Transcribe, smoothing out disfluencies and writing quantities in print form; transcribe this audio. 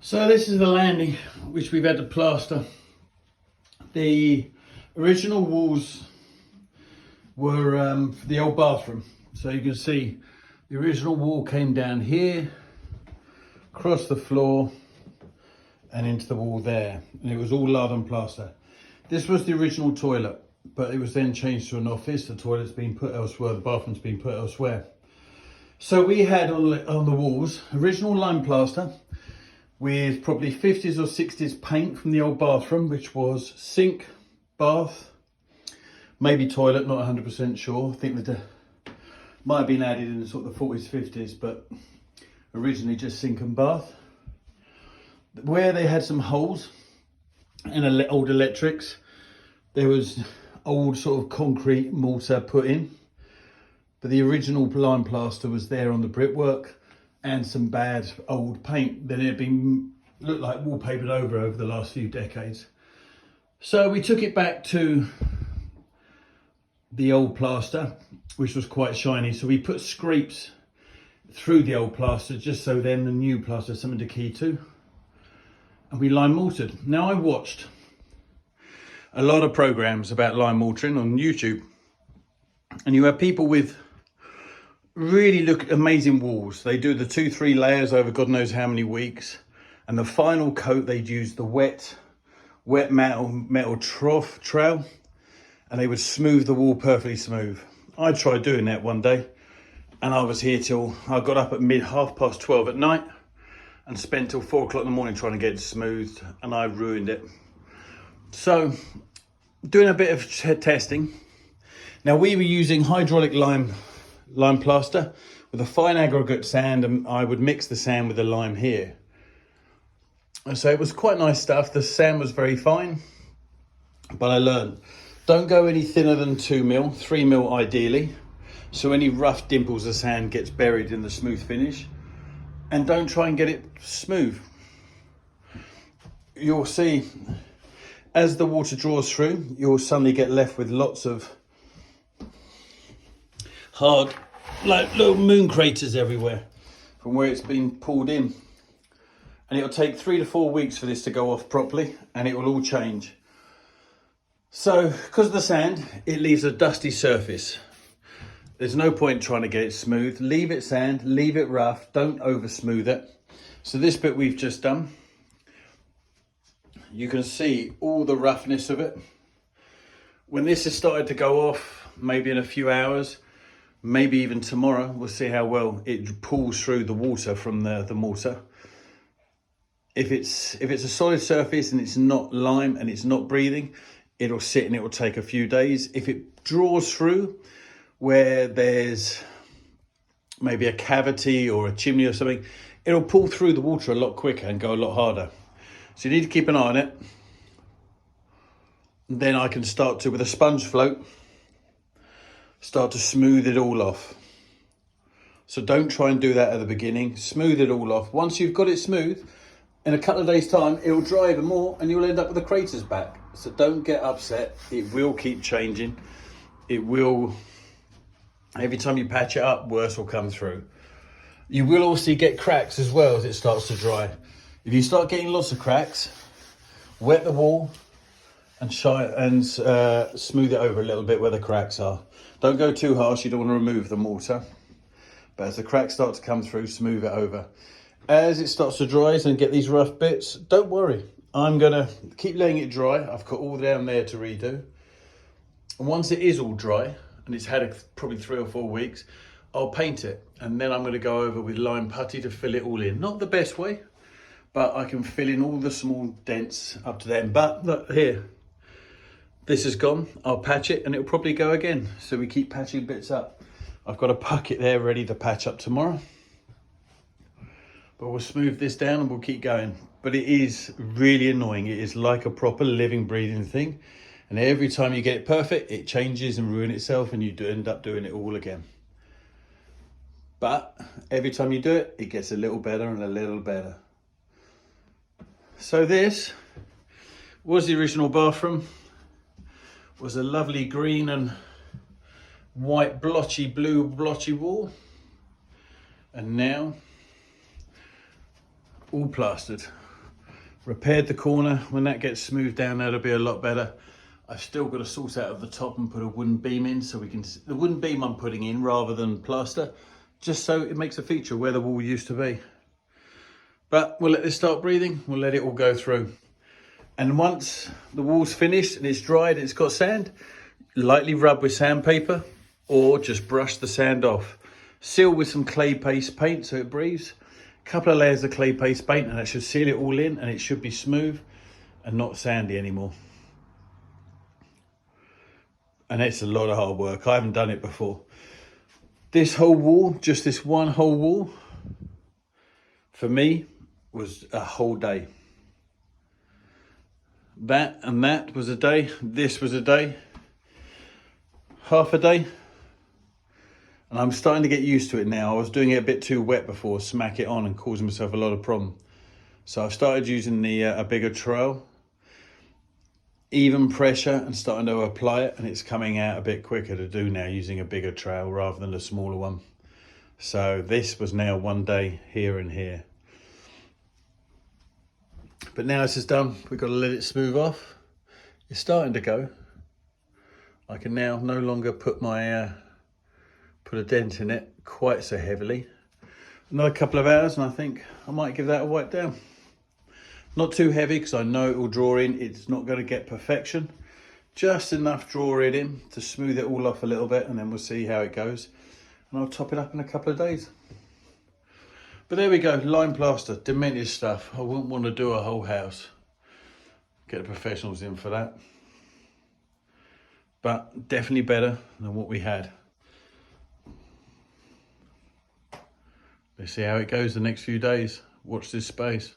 So this is the landing which we've had to plaster. The original walls were for the old bathroom. So you can see the original wall came down here, across the floor and into the wall there. And it was all lard and plaster. This was the original toilet, but it was then changed to an office. The toilet's been put elsewhere, the bathroom's been put elsewhere. So we had on the walls original lime plaster with probably 50s or 60s paint from the old bathroom, which was sink, bath, maybe toilet, not 100% sure. I think that might have been added in the sort of the 40s, 50s, but originally just sink and bath. Where they had some holes and old electrics, there was old sort of concrete mortar put in, but the original lime plaster was there on the brickwork and some bad old paint that had been looked like wallpapered over the last few decades. So we took it back to the old plaster, which was quite shiny. So we put scrapes through the old plaster just so then the new plaster has something to key to. And we lime mortared. Now I watched a lot of programs about lime mortaring on YouTube, and you have people with really amazing walls. They do the 2-3 layers over God knows how many weeks, and the final coat they'd use the wet metal trowel, and they would smooth the wall perfectly smooth. I tried doing that one day, and I was here till I got up at 12:30 at night and spent till 4 o'clock in the morning trying to get it smoothed, and I ruined it. So doing a bit of testing. Now we were using hydraulic lime plaster with a fine aggregate sand, and I would mix the sand with the lime here. And so it was quite nice stuff. The sand was very fine, but I learned don't go any thinner than 2 mil, 3 mil ideally, so any rough dimples of sand gets buried in the smooth finish, and don't try and get it smooth. You'll see as the water draws through, you'll suddenly get left with lots of hard, like little moon craters everywhere from where it's been pulled in. And it'll take 3 to 4 weeks for this to go off properly, and it will all change. So because of the sand, it leaves a dusty surface. There's no point trying to get it smooth. Leave it sand, leave it rough, don't over smooth it. So this bit we've just done, you can see all the roughness of it. When this has started to go off, maybe in a few hours, maybe even tomorrow, we'll see how well it pulls through the water from the mortar. If it's a solid surface and it's not lime and it's not breathing, it'll sit and it will take a few days. If it draws through where there's maybe a cavity or a chimney or something, it'll pull through the water a lot quicker and go a lot harder. So you need to keep an eye on it. And then I can start to, with a sponge float, start to smooth it all off. So don't try and do that at the beginning. Smooth it all off. Once you've got it smooth, in a couple of days' time, it will dry even more and you'll end up with the craters back. So don't get upset. It will keep changing. It will, every time you patch it up, worse will come through. You will also get cracks as well as it starts to dry. If you start getting lots of cracks, wet the wall and smooth it over a little bit where the cracks are. Don't go too harsh, you don't want to remove the mortar. But as the cracks start to come through, smooth it over. As it starts to dry and get these rough bits, don't worry. I'm gonna keep letting it dry. I've got all down there to redo. And once it is all dry, and it's had probably 3 or 4 weeks, I'll paint it. And then I'm gonna go over with lime putty to fill it all in. Not the best way, but I can fill in all the small dents up to them. But look here, this is gone. I'll patch it and it'll probably go again. So we keep patching bits up. I've got a bucket there ready to patch up tomorrow. But we'll smooth this down and we'll keep going. But it is really annoying. It is like a proper living, breathing thing. And every time you get it perfect, it changes and ruins itself and you end up doing it all again. But every time you do it, it gets a little better and a little better. So this was the original bathroom. It was a lovely green and white blue blotchy wall. And now all plastered. Repaired the corner. When that gets smoothed down, that'll be a lot better. I've still got to sort out of the top and put a wooden beam in, so we can, the wooden beam I'm putting in rather than plaster, just so it makes a feature where the wall used to be. But we'll let this start breathing, we'll let it all go through. And once the wall's finished and it's dried and it's got sand, lightly rub with sandpaper or just brush the sand off. Seal with some clay paste paint so it breathes. A couple of layers of clay paste paint and that should seal it all in, and it should be smooth and not sandy anymore. And it's a lot of hard work. I haven't done it before. This whole wall, just this one whole wall, for me, was a whole day. That and that was a day. This was a day. Half a day. And I'm starting to get used to it now. I was doing it a bit too wet before, smack it on and causing myself a lot of problem. So I've started using a bigger trowel. Even pressure and starting to apply it, and it's coming out a bit quicker to do now using a bigger trowel rather than a smaller one. So this was now one day here and here. But now this is done, we've got to let it smooth off. It's starting to go. I can now no longer put my put a dent in it quite so heavily. Another couple of hours and I think I might give that a wipe down. Not too heavy because I know it will draw in. It's not going to get perfection. Just enough draw it in to smooth it all off a little bit, and then we'll see how it goes. And I'll top it up in a couple of days. But there we go, lime plaster, demented stuff. I wouldn't want to do a whole house. Get the professionals in for that. But definitely better than what we had. Let's see how it goes the next few days. Watch this space.